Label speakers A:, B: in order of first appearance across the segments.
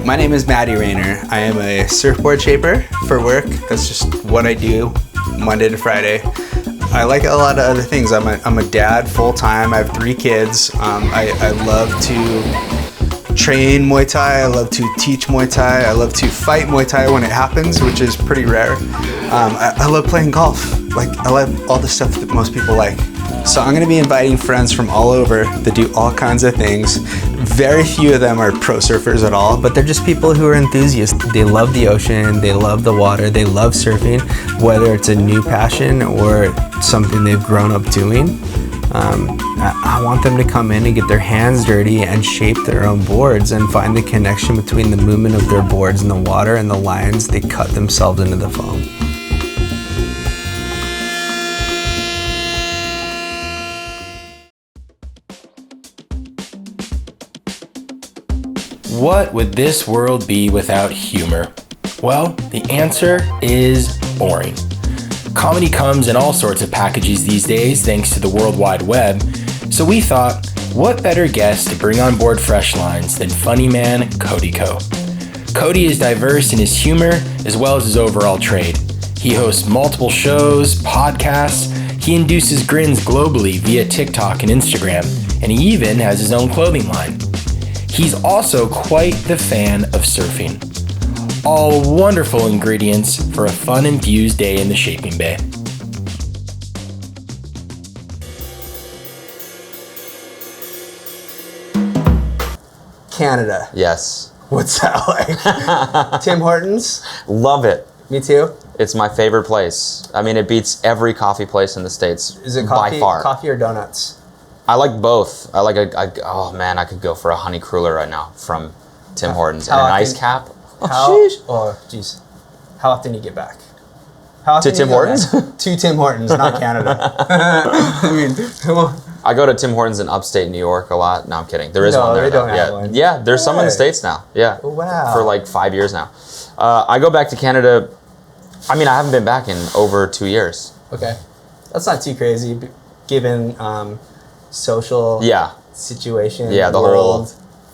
A: My name is Maddie Rayner. I am a surfboard shaper for work. That's just what I do Monday to Friday. I like a lot of other things. I'm a dad full-time. I have 3 kids. I love to train Muay Thai. I love to teach Muay Thai. I love to fight Muay Thai when it happens, which is pretty rare. I love playing golf. I love all the stuff that most people like. So I'm going to be inviting friends from all over that do all kinds of things. Very few of them are pro surfers at all, but they're just people who are enthusiasts. They love the ocean, they love the water, they love surfing, whether it's a new passion or something they've grown up doing. I want them to come in and get their hands dirty and shape their own boards and find the connection between the movement of their boards in the water and the lines they cut themselves into the foam.
B: What would this world be without humor? Well, the answer is boring. Comedy comes in all sorts of packages these days thanks to the World Wide Web, so we thought, what better guest to bring on board Fresh Lines than funny man Cody Ko. Cody is diverse in his humor as well as his overall trade. He hosts multiple shows, podcasts, he induces grins globally via TikTok and Instagram, and he even has his own clothing line. He's also quite the fan of surfing. All wonderful ingredients for a fun-infused day in the Shaping Bay.
A: Canada.
C: Yes.
A: What's that like? Tim Hortons?
C: Love it.
A: Me too.
C: It's my favorite place. I mean, it beats every coffee place in the States.
A: Is it coffee,
C: by far.
A: coffee or donuts?
C: I like both. Oh man, I could go for a honey cruller right now from Tim Hortons. And an ice cap.
A: Oh, jeez. How often do you get back?
C: To Tim Hortons?
A: To Tim Hortons, not Canada. I mean,
C: I go to Tim Hortons in upstate New York a lot. No, I'm kidding. There is one there.
A: They don't have one.
C: Yeah, there's some in the States now. Yeah.
A: Wow.
C: For like 5 years now. I go back to Canada. I mean, I haven't been back in over 2 years.
A: Okay. That's not too crazy, given social situation,
C: the
A: world
C: whole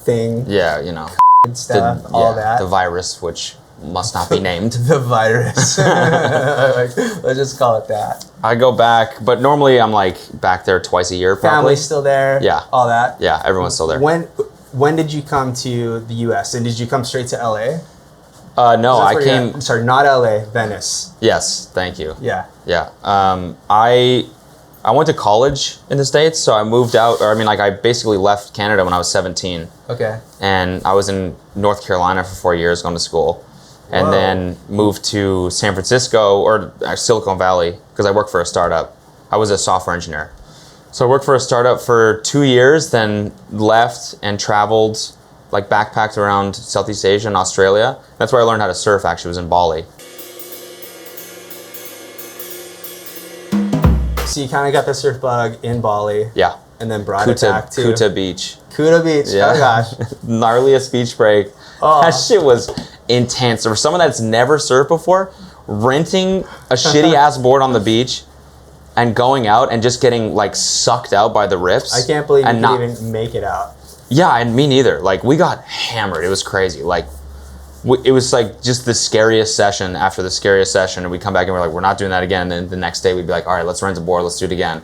A: thing.
C: Yeah, you know.
A: Stuff, all that.
C: The virus, which must not be named.
A: The virus. Let's just call it that.
C: I go back, but normally I'm like back there twice a year probably.
A: Family's still there.
C: Yeah.
A: All that.
C: Yeah, everyone's still there.
A: When did you come to the US? And did you come straight to LA?
C: No, I came...
A: I'm sorry, not LA, Venice.
C: Yes, thank you.
A: Yeah.
C: Yeah. I went to college in the States, so I moved out, I basically left Canada when I was 17.
A: Okay.
C: And I was in North Carolina for 4 years going to school. And then moved to San Francisco, or Silicon Valley, because I worked for a startup. I was a software engineer. So I worked for a startup for 2 years, then left and traveled, backpacked around Southeast Asia and Australia. That's where I learned how to surf, actually, was in Bali.
A: So you kind of got the surf bug in Bali.
C: Yeah.
A: And then brought it back to...
C: Kuta Beach.
A: Kuta Beach,
C: yeah.
A: Oh gosh.
C: Gnarliest beach break. Oh. That shit was intense. For someone that's never surfed before, renting a shitty ass board on the beach and going out and just getting sucked out by the rips.
A: I can't believe you could even make it out.
C: Yeah, and me neither. We got hammered. It was crazy. It was just the scariest session after the scariest session, and we come back and we're like, we're not doing that again. And then the next day we'd be like, all right, let's rent a board, let's do it again.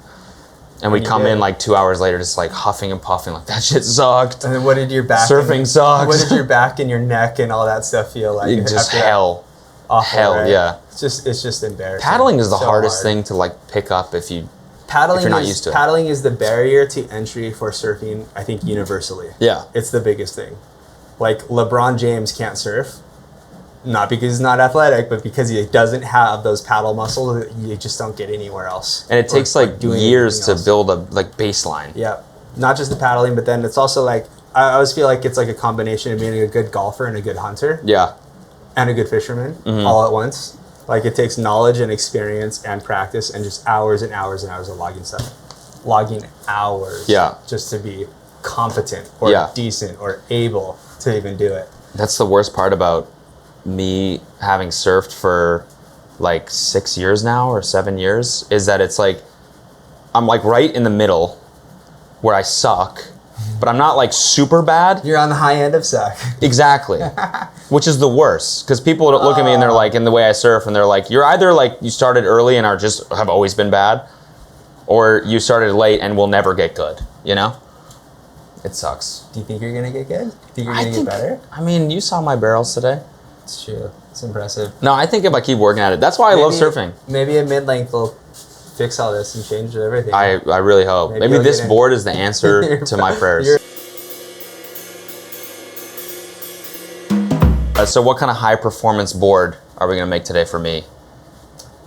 C: And we come in 2 hours later, just huffing and puffing, that shit sucked.
A: And then what did your back?
C: Surfing sucks.
A: What did your back and your neck and all that stuff feel like?
C: Just hell.
A: Awful,
C: hell,
A: right?
C: yeah.
A: It's just embarrassing.
C: Paddling is the hardest thing to pick up if you're not used to it.
A: Paddling is the barrier to entry for surfing, I think, universally.
C: Yeah.
A: It's the biggest thing. LeBron James can't surf. Not because he's not athletic, but because he doesn't have those paddle muscles that you just don't get anywhere else.
C: And it takes years to build a baseline.
A: Yeah, not just the paddling, but then it's also I always feel like it's a combination of being a good golfer and a good hunter.
C: Yeah.
A: And a good fisherman all at once. It takes knowledge and experience and practice and just hours and hours and hours of logging stuff. Logging hours.
C: Yeah.
A: Just to be competent or decent or able to even do it.
C: That's the worst part about me having surfed for 6 years now or 7 years is that it's I'm right in the middle where I suck but I'm not like super bad.
A: You're on the high end of suck.
C: Exactly. Which is the worst, because people look at me and they're like, in the way I surf, and they're like, you're either like you started early and have always been bad, or you started late and will never get good. You know, it sucks.
A: Do you think you're gonna get good? Do you think you're gonna get better?
C: I mean, you saw my barrels today.
A: It's true. It's impressive.
C: No, I think if I keep working at it, that's why I love surfing.
A: Maybe a mid-length will fix all this and change everything.
C: I really hope. Maybe this board is the answer to my prayers. So what kind of high performance board are we gonna make today for me?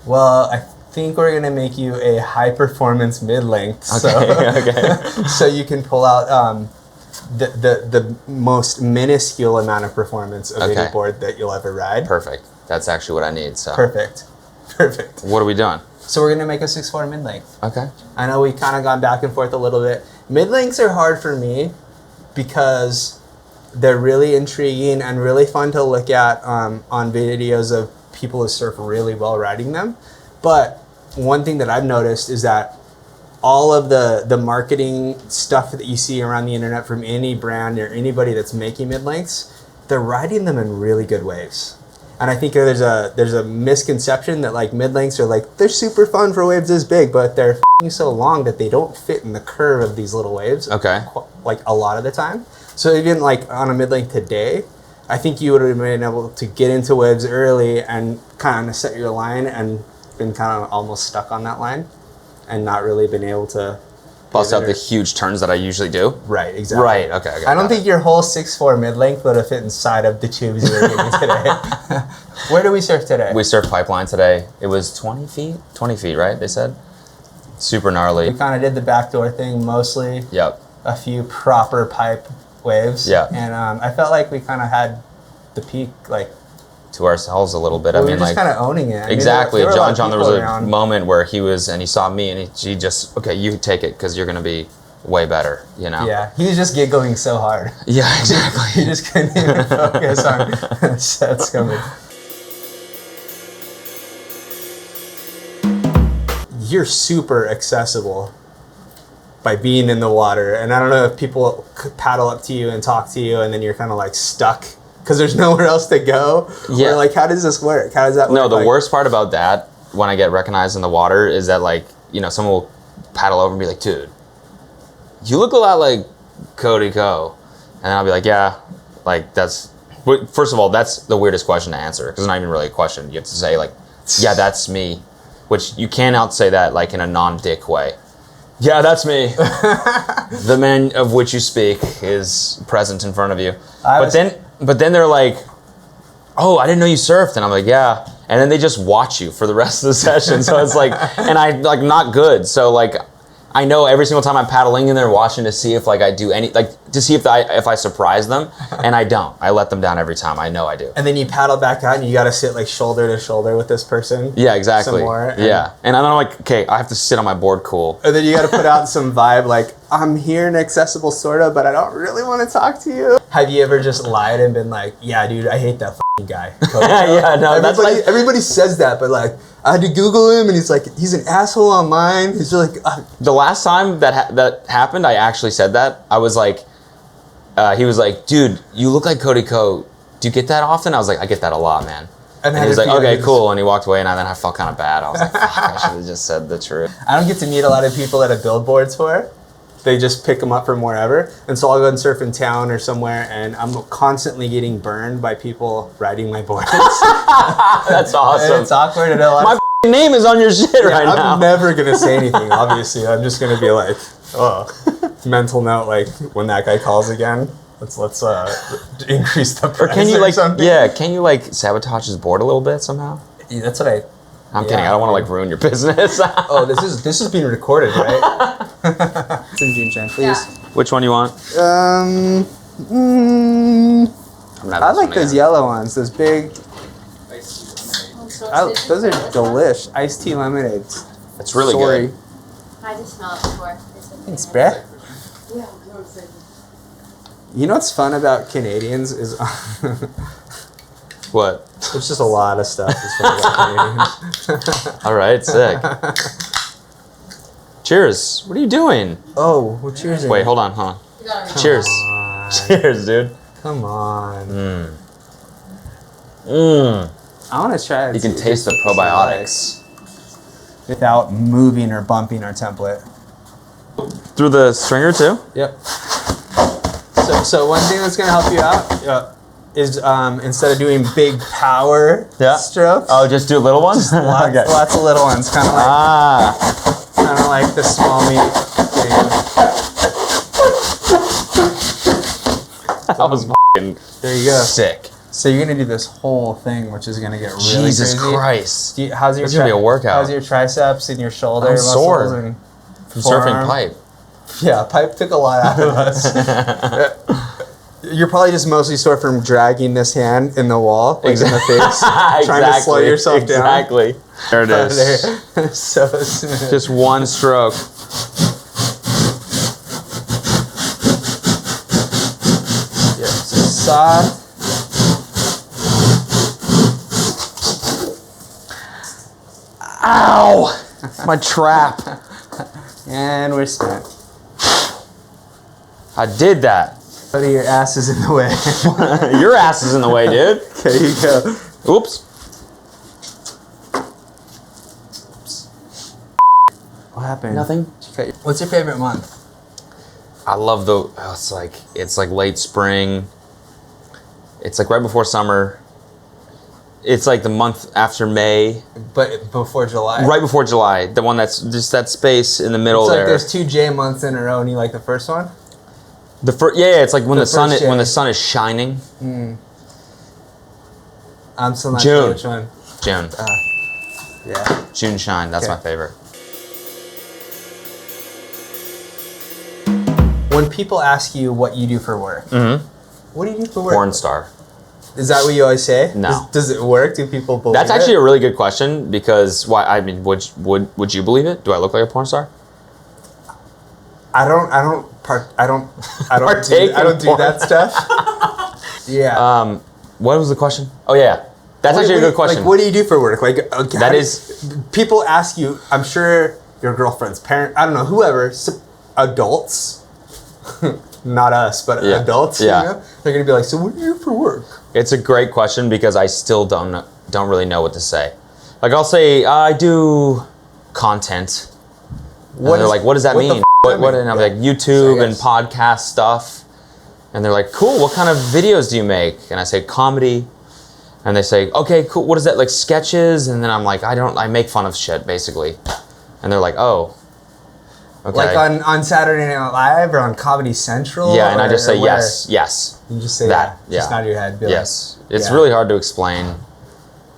A: Well, I think we're gonna make you a high performance mid-length.
C: Okay.
A: So you can pull out the most minuscule amount of performance of any board that you'll ever ride.
C: Perfect. That's actually what I need. So
A: Perfect.
C: What are we doing?
A: So we're gonna make a 6'4" mid-length.
C: Okay.
A: I know we kind of gone back and forth a little bit. Mid-lengths are hard for me because they're really intriguing and really fun to look at on videos of people who surf really well riding them. But one thing that I've noticed is that all of the marketing stuff that you see around the internet from any brand or anybody that's making mid-lengths, they're riding them in really good waves. And I think there's a misconception that like mid-lengths are like, they're super fun for waves this big, but they're f***ing so long that they don't fit in the curve of these little waves.
C: Okay.
A: Like a lot of the time. So even like on a mid-length today, I think you would have been able to get into waves early and kind of set your line and been kind of almost stuck on that line and not really been able to
C: bust out the huge turns that I usually do.
A: Right, exactly.
C: Right, okay.
A: I don't think your whole 6'4" mid-length would have fit inside of the tubes you were getting today. Where do we surf today?
C: We surfed Pipeline today. It was 20 feet? 20 feet, right? They said? Super gnarly.
A: We kind of did the backdoor thing mostly.
C: Yep.
A: A few proper pipe waves.
C: Yeah.
A: And I felt like we kind of had the peak like
C: to ourselves a little bit.
A: Well,
C: I mean,
A: we were just kind of owning it.
C: Exactly.
A: There were
C: John, there was a moment where he saw me and he just, okay, you take it because you're going to be way better, you know?
A: Yeah, he was just giggling so hard.
C: Yeah, exactly.
A: He just couldn't even focus on sets coming. You're super accessible by being in the water. And I don't know if people paddle up to you and talk to you and then you're kind of like stuck because there's nowhere else to go.
C: Yeah.
A: Or like, how does this work? How does that work?
C: No, the worst part about that when I get recognized in the water is that like, you know, someone will paddle over and be like, dude, you look a lot like Cody Ko. And then I'll be like, yeah, like that's, first of all, that's the weirdest question to answer because it's not even really a question. You have to say like, yeah, that's me, which you cannot say that like in a non-dick way. Yeah, that's me. The man of which you speak is present in front of you. But then they're like, oh, I didn't know you surfed. And I'm like, yeah. And then they just watch you for the rest of the session. So it's like, and I like not good. So like, I know every single time I'm paddling in there watching to see if like I do any, like to see if I surprise them, and I don't. I let them down every time. I know I do.
A: And then you paddle back out and you got to sit like shoulder to shoulder with this person.
C: Yeah, exactly.
A: Some more,
C: yeah. And I'm like, okay, I have to sit on my board cool.
A: And then you got to put out some vibe like, I'm here and accessible sort of, but I don't really want to talk to you. Have you ever just lied and been like, yeah, dude, I hate that f***ing guy.
C: Yeah, no, that's like...
A: Everybody says that, but like, I had to Google him and he's like, he's an asshole online. He's like...
C: The last time that happened, I actually said that. I was like, he was like, dude, you look like Cody Ko. Do you get that often? I was like, I get that a lot, man. And he was like, okay, cool. And he walked away and then I felt kind of bad. I was like, fuck, I should have just said the truth.
A: I don't get to meet a lot of people that have billboards for. They just pick them up from wherever. And so I'll go and surf in town or somewhere and I'm constantly getting burned by people riding my boards.
C: That's awesome.
A: And it's awkward. And
C: my name is on your shit right now.
A: I'm never going to say anything, obviously. I'm just going to be like, oh, mental note, like when that guy calls again, let's increase the price.
C: Or can you like,
A: something.
C: yeah, can you like sabotage his board a little bit somehow?
A: Yeah, that's what
C: I'm kidding. I don't want to like ruin your business.
A: Oh, this is being recorded, right? It's in June, please.
C: Yeah. Which one you want?
A: I like those yellow ones. Those big. Those are delish. Iced tea lemonades.
C: It's really good.
D: I just smelled it before.
A: Thanks, bruh. You know what's fun about Canadians is.
C: What?
A: There's just a lot of stuff that's fun about Canadians.
C: All right, sick. Cheers. What are you doing?
A: Oh, we're cheers.
C: Wait, hold on.
D: gotta read
C: Cheers.
A: on.
C: Cheers, dude.
A: Come on.
C: Mmm.
A: I want to try it.
C: You can
A: too,
C: taste the
A: just to see
C: probiotics.
A: like, without moving or bumping our template.
C: Through the stringer too?
A: Yep. So one thing that's gonna help you out is instead of doing big power strokes,
C: Oh, just do little ones?
A: lots of little ones, kind of like the small meat thing.
C: That was f***ing
A: There you go.
C: sick.
A: So you're gonna do this whole thing, which is gonna get really
C: Jesus
A: crazy.
C: Christ.
A: How's your
C: It's gonna be a workout.
A: How's your triceps and your shoulder
C: I'm
A: muscles
C: sore.
A: and
C: From
A: forearm?
C: surfing pipe.
A: Yeah, pipe took a lot out of us. You're probably just mostly sore from dragging this hand in the wall, like in the face, trying to slow yourself down.
C: Exactly. There it is.
A: So smooth.
C: Just one stroke.
A: Yeah, so soft.
C: Ow! My trap.
A: And we're spent.
C: I did that.
A: Buddy, your ass is in the way.
C: Your ass is in the way, dude.
A: There you go.
C: Oops.
A: What happened?
C: Nothing.
A: What's your favorite month?
C: I love it's like late spring. It's like right before summer. It's like the month after May.
A: But before July?
C: Right before July. The one that's just that space in the middle
A: It's like
C: there.
A: there's 2 J months in a row and you like the first one?
C: The first, yeah, it's like when
A: The
C: the sun
A: first
C: when
A: J.
C: the sun is shining.
A: I'm still not
C: June.
A: sure which one.
C: June.
A: Yeah.
C: June shine. That's
A: Okay.
C: my favorite.
A: When people ask you what you do for work, what do you do for work?
C: Porn star.
A: Is that what you always say?
C: No.
A: Does it work? Do people believe
C: That's
A: it?
C: actually a really good question because why? I mean, would you believe it? Do I look like a porn star?
A: I don't
C: Partake
A: do
C: in
A: that stuff. Yeah.
C: What was the question? Oh yeah, that's actually a good question.
A: Like, what do you do for work? Like, okay,
C: That is-
A: people ask you. I'm sure your girlfriend's parent. I don't know, whoever. Adults, not us, but
C: Yeah.
A: adults.
C: Yeah.
A: You know? They're gonna be like, so what do you do for work?
C: It's a great question because I still don't really know what to say. Like I'll say I do content. And they're like, what does that
A: what the
C: mean?
A: f- that
C: What?
A: mean?
C: And I'm
A: Yeah.
C: like, YouTube
A: So I
C: and
A: guess-
C: podcast stuff. And they're like, cool. What kind of videos do you make? And I say comedy. And they say, okay, cool. What is that? Like sketches? And then I'm like, I make fun of shit basically. And they're like, oh, okay.
A: Like on Saturday Night Live or on Comedy Central.
C: Yeah, and I
A: or-
C: just say
A: or where?
C: yes.
A: You just say
C: That,
A: that. Just
C: yeah.
A: nod your head. Be like,
C: Yes. It's
A: yeah.
C: really hard to explain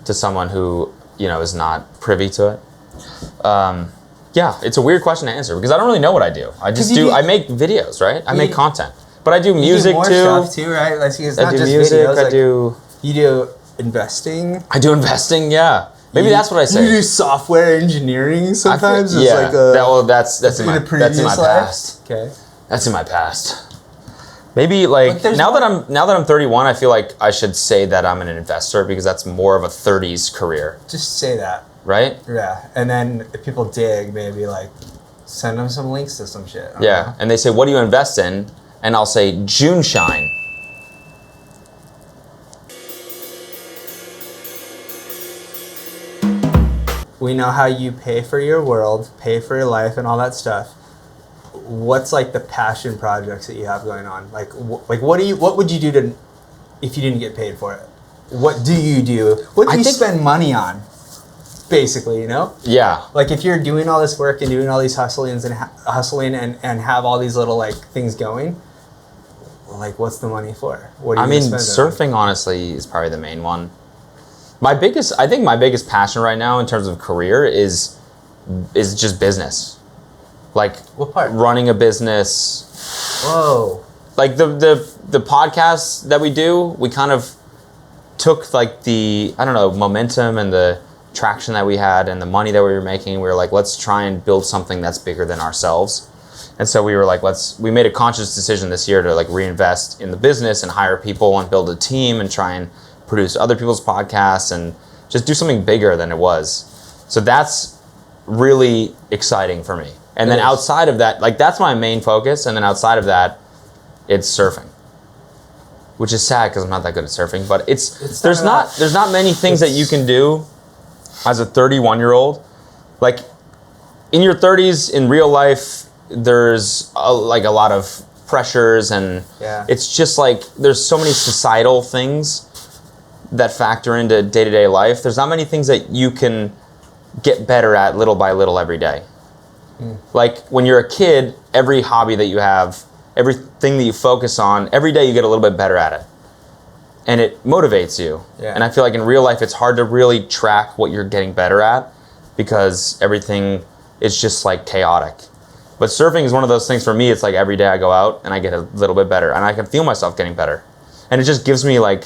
C: to someone who, is not privy to it. Yeah, it's a weird question to answer because I don't really know what I do. I just
A: 'Cause you do-
C: I make videos, right? I make
A: you-
C: content. But I do
A: You do
C: music
A: more
C: too.
A: stuff too, right? Like, it's
C: I
A: not
C: do
A: just
C: music,
A: videos.
C: I
A: Like,
C: do
A: You do investing.
C: investing, yeah. Maybe
A: You-
C: that's what I say.
A: You do software engineering sometimes. It's
C: yeah.
A: like a,
C: that's in my
A: previous life.
C: past.
A: Okay.
C: That's in my past. Maybe like
A: But there's
C: now
A: more-
C: that I'm 31, I feel like I should say that I'm an investor because that's more of a 30s career,
A: Just say that.
C: right?
A: Yeah. And then if people dig, maybe like send them some links to some shit. I don't
C: Yeah.
A: know.
C: And they say, "What do you invest in?" And I'll say, "June shine."
A: We know how you pay for your world, pay for your life, and all that stuff. What's like the passion projects that you have going on? Like, what would you do to if you didn't get paid for it? What do you do? What do
C: I
A: you
C: think-
A: spend money on? Basically,
C: Yeah.
A: like if you're doing all this work and doing all these hustlings and and have all these little like things going, like what's the money for? What do you
C: I mean,
A: spend it on?
C: surfing honestly is probably the main one. I think my biggest passion right now in terms of career is just business. Like
A: What part?
C: running a business.
A: Whoa.
C: Like the podcasts that we do, we kind of took like the momentum and the traction that we had and the money that we were making. We were like, let's try and build something that's bigger than ourselves. And so we were like, we made a conscious decision this year to like reinvest in the business and hire people and build a team and try and produce other people's podcasts and just do something bigger than it was. So that's really exciting for me. And then
A: It is.
C: outside of that, like that's my main focus. And then outside of that, it's surfing. Which is sad because I'm not that good at surfing, but there's
A: not
C: not many things that you can do as a 31-year-old. Like in your 30s in real life, there's a lot of pressures, and it's just like there's so many societal things that factor into day-to-day life. There's not many things that you can get better at little by little every day. Like when you're a kid, every hobby that you have, everything that you focus on, every day you get a little bit better at it. And it motivates you. Yeah. And I feel like in real life, it's hard to really track what you're getting better at because everything is just like chaotic. But surfing is one of those things for me, it's like every day I go out and I get a little bit better and I can feel myself getting better. And it just gives me like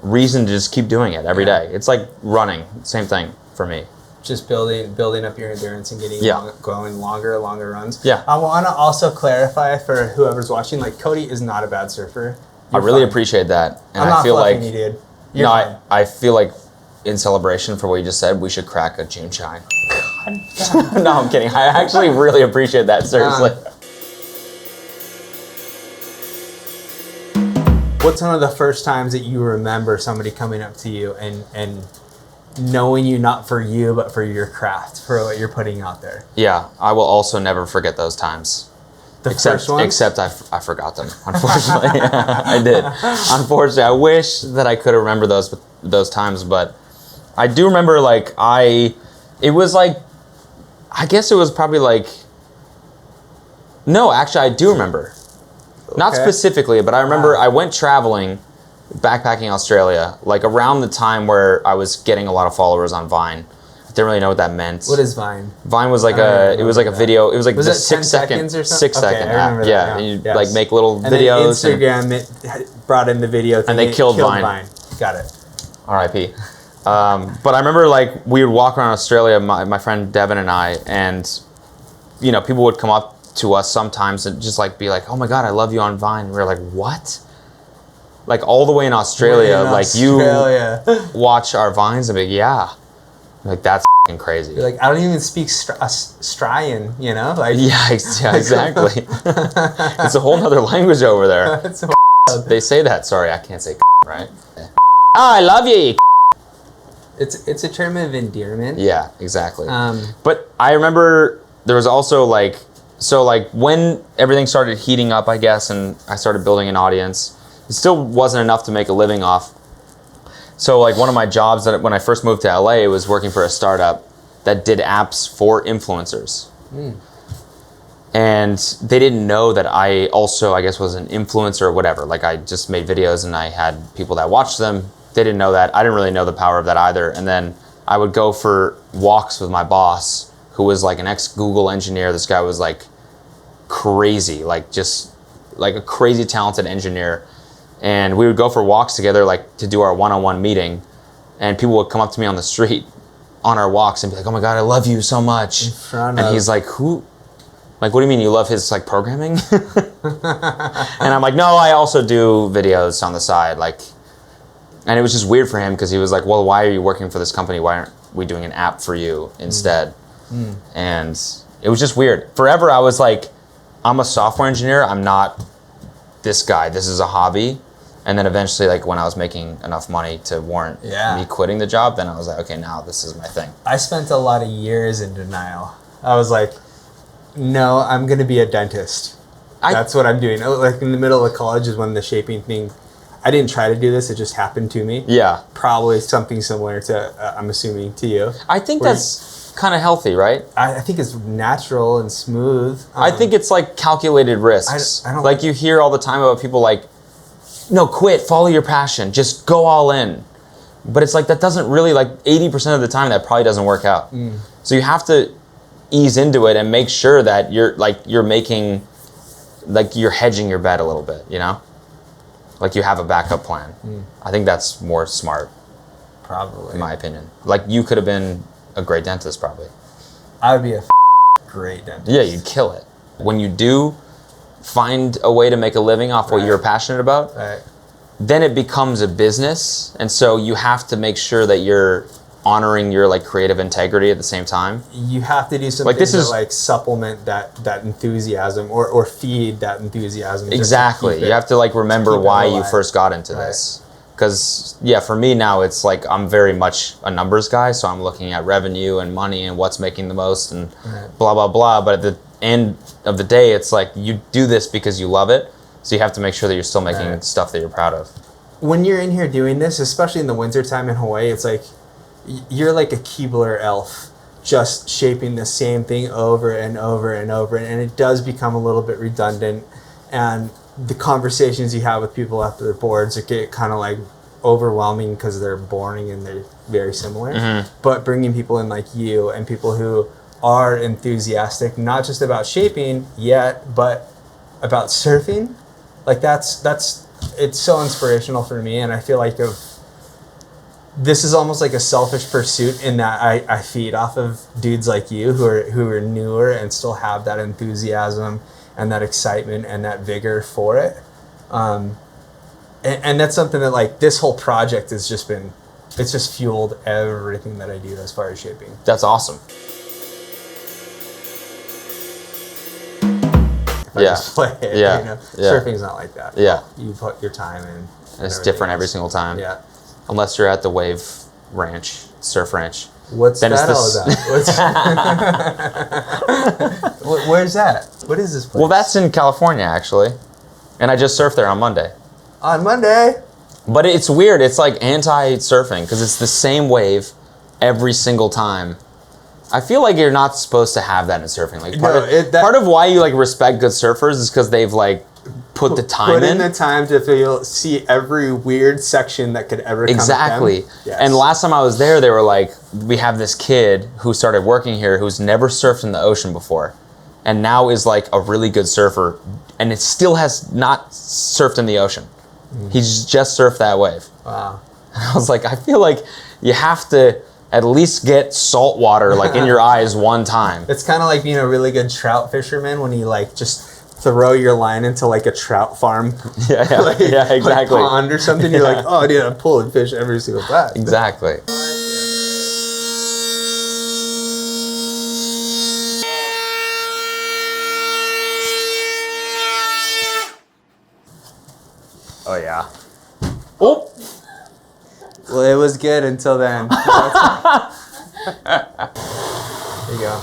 C: reason to just keep doing it every day. It's like running, same thing for me.
A: Just building up your endurance and getting going longer runs.
C: Yeah.
A: I want to also clarify for whoever's watching, like Cody is not a bad surfer.
C: I really appreciate that. And
A: I'm not
C: I feel like
A: you, dude.
C: I feel like in celebration for what you just said, we should crack a June shine. No, I'm kidding. I actually really appreciate that, seriously.
A: What's one of the first times that you remember somebody coming up to you and knowing you not for you, but for your craft, for what you're putting out there?
C: Yeah, I will also never forget those times.
A: First ones?
C: Except I forgot them, unfortunately. I did. Unfortunately, I wish that I could remember those times, but I do remember I guess it was probably no, actually I do remember. Okay. Not specifically, but I remember I went traveling, backpacking Australia, around the time where I was getting a lot of followers on Vine. I didn't really know what that meant.
A: What is Vine?
C: Vine was a video. It was
A: was
C: the
A: it
C: 6
A: seconds or something?
C: 6 second app. Yeah, and you make little
A: and
C: videos.
A: Then Instagram brought in the video thing.
C: And they killed Vine.
A: Got it.
C: R.I.P. But I remember we would walk around Australia, my friend Devin and I, and people would come up to us sometimes and just be like, "Oh my God, I love you on Vine." And we were like, "What?" All the way in Australia, you watch our Vines and be like, "Yeah." That's f***ing crazy.
A: You're like, I don't even speak Australian,
C: yeah, exactly. It's a whole nother language over there. They say that. Sorry, I can't say right? Oh, I love you.
A: It's a term of endearment.
C: Yeah, exactly. But I remember there was also when everything started heating up, I guess, and I started building an audience, it still wasn't enough to make a living off. So one of my jobs that when I first moved to LA was working for a startup that did apps for influencers. And they didn't know that I also, I guess, was an influencer or whatever. I just made videos and I had people that watched them. They didn't know that. I didn't really know the power of that either. And then I would go for walks with my boss, who was an ex-Google engineer. This guy was crazy, just a crazy talented engineer. And we would go for walks together, to do our one-on-one meeting. And people would come up to me on the street on our walks and be like, "Oh my God, I love you so much." And he's like, "Who? What do you mean you love his programming?" And I'm like, "No, I also do videos on the side." And it was just weird for him because he was like, "Well, why are you working for this company? Why aren't we doing an app for you instead?" And it was just weird. Forever, I was like, I'm a software engineer. I'm not this guy. This is a hobby. And then eventually, when I was making enough money to warrant me quitting the job, then I was like, okay, now this is my thing.
A: I spent a lot of years in denial. I was like, no, I'm going to be a dentist. That's what I'm doing. In the middle of college is when the shaping thing, I didn't try to do this. It just happened to me.
C: Yeah.
A: Probably something similar to, I'm assuming, to you.
C: I think that's kind of healthy, right?
A: I think it's natural and smooth.
C: I think it's calculated risks. I don't you hear all the time about people no, quit, follow your passion, just go all in. But it's that doesn't really, 80% of the time that probably doesn't work out. So you have to ease into it and make sure that you're making, you're hedging your bet a little bit, you have a backup plan. I think that's more smart.
A: Probably.
C: In my opinion. You could have been a great dentist, probably.
A: I would be a great dentist.
C: Yeah, you'd kill it. When you do find a way to make a living off what you're passionate about, then it becomes a business. And so you have to make sure that you're honoring your like creative integrity at the same time.
A: You have to do something
C: Like, this
A: to
C: is-
A: like supplement that enthusiasm or feed that enthusiasm. just to
C: Exactly.
A: keep it-
C: You have to like remember
A: keep it
C: why you
A: alive.
C: first got into
A: Right.
C: this. Because yeah, for me now it's like I'm very much a numbers guy, so I'm looking at revenue and money and what's making the most and blah blah blah. But at the end of the day, it's like you do this because you love it, so you have to make sure that you're still making
A: Right.
C: stuff that you're proud of.
A: When you're in here doing this, especially in the wintertime in Hawaii, it's like you're like a Keebler elf, just shaping the same thing over and over and over, and it does become a little bit redundant. And the conversations you have with people after their boards, it get kind of like overwhelming because they're boring and they're very similar.
C: Mm-hmm.
A: But bringing people in like you and people who are enthusiastic, not just about shaping yet, but about surfing, like that's it's so inspirational for me. And I feel like this is almost like a selfish pursuit in that I feed off of dudes like you who are newer and still have that enthusiasm and that excitement and that vigor for it. And that's something that like this whole project has just been, it's just fueled everything that I do as far as shaping.
C: That's awesome.
A: If I
C: Yeah.
A: just play it,
C: Yeah.
A: you know?
C: Yeah.
A: Surfing's not like that.
C: Yeah.
A: You put your time in.
C: And it's
A: everything
C: different every
A: else.
C: single time.
A: Yeah.
C: Unless you're at the wave ranch, surf ranch.
A: What's
C: Then it's
A: that all
C: this-
A: about? Where's that? What is this place?
C: Well, that's in California actually, and I just surfed there on Monday.
A: on Monday.
C: But it's weird. It's like anti-surfing because it's the same wave every single time. I feel like you're not supposed to have that in surfing. Like part of why you like respect good surfers is because they've like put the time
A: Put in
C: in.
A: the time to feel, see every weird section that could ever
C: Exactly.
A: come at them. Yes.
C: And last time I was there, they were like, we have this kid who started working here who's never surfed in the ocean before, and now is like a really good surfer, and it still has not surfed in the ocean. He's just surfed that wave.
A: Wow.
C: And I was like, I feel like you have to at least get salt water like in your eyes one time.
A: It's kind of like being a really good trout fisherman when you like just throw your line into like a trout farm.
C: Yeah,
A: like,
C: yeah, exactly.
A: Like pond or something. You're like, oh, dude, I'm pulling fish every single time.
C: Exactly.
A: Oh yeah.
C: Oh,
A: Well, it was good until then. There you go.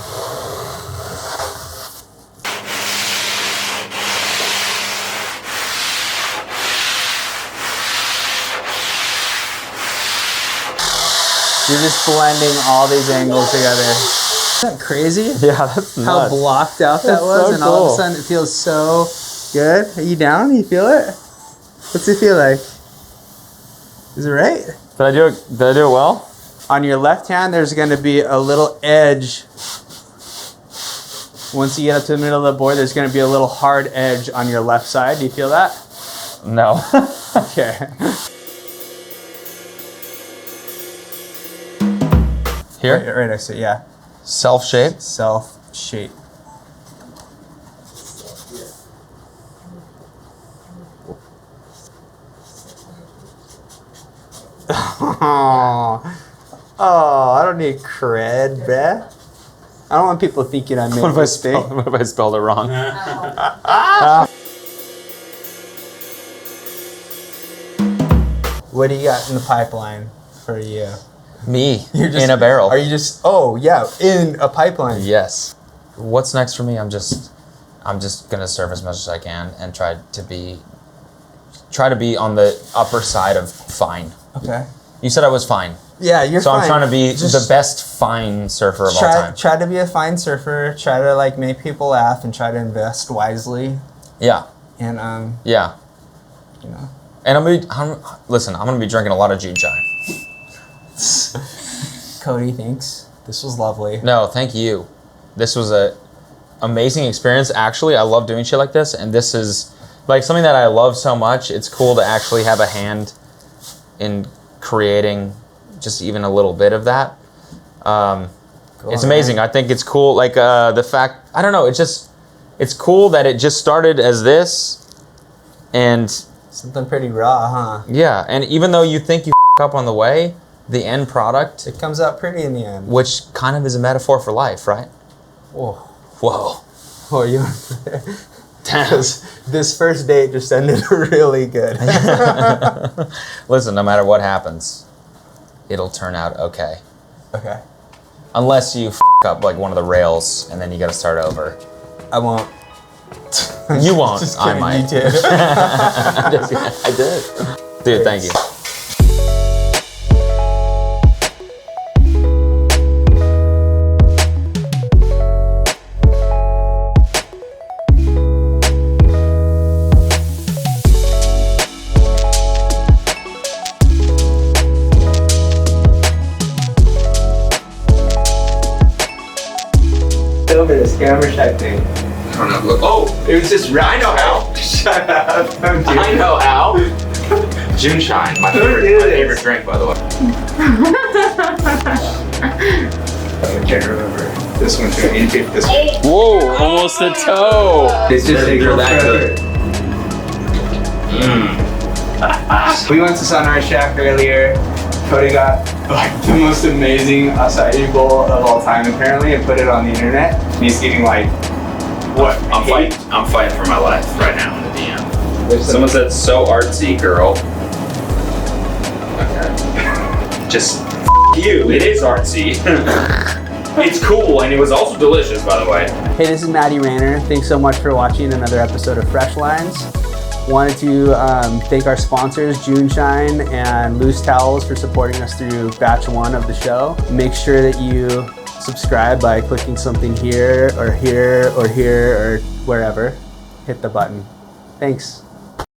A: You're just blending all these angles together. Isn't that crazy?
C: yeah, that's
A: How
C: nuts.
A: blocked out that
C: That's
A: was,
C: so
A: and all of a
C: cool.
A: sudden it feels so good. Are you down? You feel it? What's it feel like? Is it right?
C: Did I do it? Did I do it well?
A: On your left hand, there's going to be a little edge. Once you get up to the middle of the board, there's going to be a little hard edge on your left side. Do you feel that?
C: No.
A: Okay.
C: Here,
A: Right next to it, yeah.
C: self-shape.
A: Self-shape. Oh, I don't need cred, bruh. I don't want people thinking I made
C: What
A: a
C: if I
A: mistake.
C: what if I spelled it wrong?
A: What do you got in the pipeline for you?
C: Me
A: You're just,
C: in a barrel.
A: Are you just? Oh yeah, in a pipeline.
C: Yes. What's next for me? I'm just gonna surf as much as I can and try to be on the upper side of fine.
A: Okay.
C: You said I was fine,
A: Yeah, you're
C: so
A: fine.
C: I'm trying to be
A: Just
C: the best fine surfer of all
A: Try,
C: time.
A: try to be a fine surfer. Try to like make people laugh and try to invest wisely.
C: Yeah,
A: And
C: yeah.
A: you know,
C: And I'm gonna be drinking a lot of June chai.
A: Cody thinks this was lovely.
C: No, thank you. This was a amazing experience. Actually, I love doing shit like this, and this is like something that I love so much. It's cool to actually have a hand in creating just even a little bit of that. It's amazing. I think it's cool. Like the fact, I don't know. It's cool that it just started as this, and
A: Something pretty raw, huh?
C: yeah. And even though you think you up on the way, the end product,
A: It comes out pretty in the end.
C: which kind of is a metaphor for life, right?
A: Whoa.
C: Whoa.
A: Oh, you.
C: Damn.
A: Because this first date just ended really good.
C: Listen, no matter what happens, it'll turn out okay.
A: Okay.
C: Unless you up like one of the rails and then you gotta start over.
A: I won't.
C: You won't.
A: Just
C: I
A: kidding,
C: might.
A: You did.
C: I did. Dude, thank you.
A: Over this camera shy thing.
C: I don't know. Oh,
A: It was just.
C: I know how.
A: Shut up. Don't do
C: I
A: it.
C: know how. June Shine, my
A: do
C: favorite
A: this.
C: drink, by the way.
A: I can't remember. This one's gonna indicate this one.
B: Whoa, almost a toe.
A: It's just
C: They're that good.
A: We went to Sunrise Shack earlier. Cody got like the most amazing acai bowl of all time apparently and put it on the internet. And he's getting like what?
E: I'm fighting for my life right now in the DM. Someone said so artsy, girl. Okay. Just you. It is artsy. It's cool, and it was also delicious, by the way.
A: Hey, this is Maddie Rayner. Thanks so much for watching another episode of Fresh Lines. Wanted to thank our sponsors, June Shine and Loose Towels, for supporting us through batch 1 of the show. Make sure that you subscribe by clicking something here or here or here or wherever. Hit the button. Thanks.